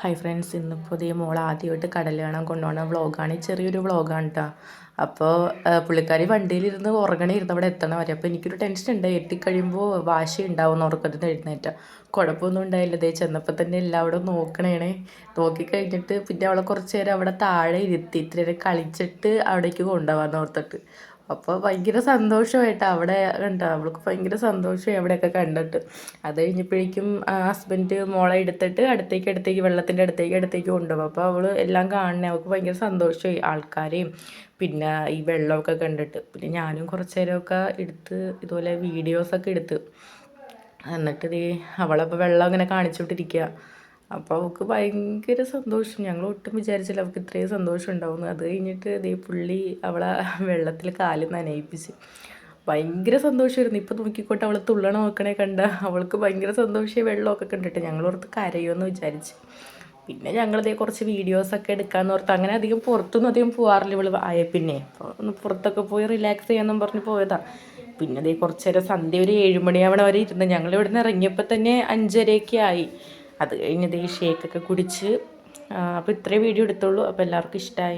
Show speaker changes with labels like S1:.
S1: Hi friends, ഇന്നിപ്പോൾ ഇതേ മോൾ ആദ്യമായിട്ട് കടൽ കാണാൻ കൊണ്ടുപോകുന്ന വ്ളോഗാണ്. ചെറിയൊരു വ്ളോഗാണ് കേട്ടോ. അപ്പോൾ പുള്ളിക്കാരി വണ്ടിയിലിരുന്ന് ഉറങ്ങണിരുന്നു അവിടെ എത്തണ വരെ. അപ്പോൾ എനിക്കൊരു ടെൻഷൻ ഉണ്ട്, എത്തിക്കഴിയുമ്പോൾ വാശി ഉണ്ടാവും ഉറക്കത്തിൽ എഴുന്നേറ്റ. കുഴപ്പമൊന്നും ഉണ്ടായില്ല. ഇതേ ചെന്നപ്പോൾ തന്നെ എല്ലാവരും നോക്കണേണേ. നോക്കിക്കഴിഞ്ഞിട്ട് പിന്നെ അവളെ കുറച്ച് നേരം അവിടെ താഴെ ഇരുത്തി ഇത്തിരി നേരം കളിച്ചിട്ട് അവിടേക്ക് കൊണ്ടുപോകാമെന്ന് ഓർത്തിട്ട്. അപ്പോൾ ഭയങ്കര സന്തോഷമായിട്ടാണ് അവിടെ കണ്ട. അവൾക്ക് ഭയങ്കര സന്തോഷമായി അവിടെയൊക്കെ കണ്ടിട്ട്. അത് കഴിഞ്ഞപ്പോഴേക്കും ഹസ്ബൻഡ് മോളെ എടുത്തിട്ട് അടുത്തേക്ക് വെള്ളത്തിൻ്റെ അടുത്തേക്ക് കൊണ്ടുപോകും. അപ്പോൾ അവൾ എല്ലാം കാണണേ, അവൾക്ക് ഭയങ്കര സന്തോഷമായി ആൾക്കാരെയും പിന്നെ ഈ വെള്ളമൊക്കെ കണ്ടിട്ട്. പിന്നെ ഞാനും കുറച്ച് നേരമൊക്കെ എടുത്ത് ഇതുപോലെ വീഡിയോസൊക്കെ എടുത്ത്. എന്നിട്ട് അവളപ്പോൾ വെള്ളം അങ്ങനെ കാണിച്ചുകൊണ്ടിരിക്കുക. അപ്പോൾ അവൾക്ക് ഭയങ്കര സന്തോഷം. ഞങ്ങൾ ഒട്ടും വിചാരിച്ചില്ല അവൾക്ക് ഇത്രയും സന്തോഷം ഉണ്ടാവുമെന്ന്. അത് കഴിഞ്ഞിട്ട് പുള്ളി അവളെ വെള്ളത്തിൽ കാല് നനയിപ്പിച്ച്. ഭയങ്കര സന്തോഷമായിരുന്നു. ഇപ്പം നോക്കിക്കോട്ടെ, അവൾ തുള്ളണ നോക്കണേ കണ്ട. അവൾക്ക് ഭയങ്കര സന്തോഷമായി വെള്ളമൊക്കെ കണ്ടിട്ട്. ഞങ്ങളോർത്ത് കരയുമെന്ന് വിചാരിച്ച്. പിന്നെ ഞങ്ങളിതേ കുറച്ച് വീഡിയോസൊക്കെ എടുക്കാമെന്ന് ഓർത്ത്. അങ്ങനെ അധികം പുറത്തൊന്നും അധികം പോകാറില്ല ഇവൾ ആയ പിന്നെ. അപ്പോൾ ഒന്ന് പുറത്തൊക്കെ പോയി റിലാക്സ് ചെയ്യാമെന്നും പറഞ്ഞ് പോയതാണ്. പിന്നെ അതേ കുറച്ച് നേരം സന്ധ്യ ഒരു 7 മണിയാവണ വരെ ഇരുന്ന്. ഞങ്ങൾ ഇവിടെ നിന്ന് ഇറങ്ങിയപ്പോൾ തന്നെ 5:30 ആയി. അത് കഴിഞ്ഞ് ഷേക്കൊക്കെ കുടിച്ച്. അപ്പോൾ ഇത്രയും വീഡിയോ എടുത്തുള്ളൂ. അപ്പോൾ എല്ലാവർക്കും ഇഷ്ടമായി.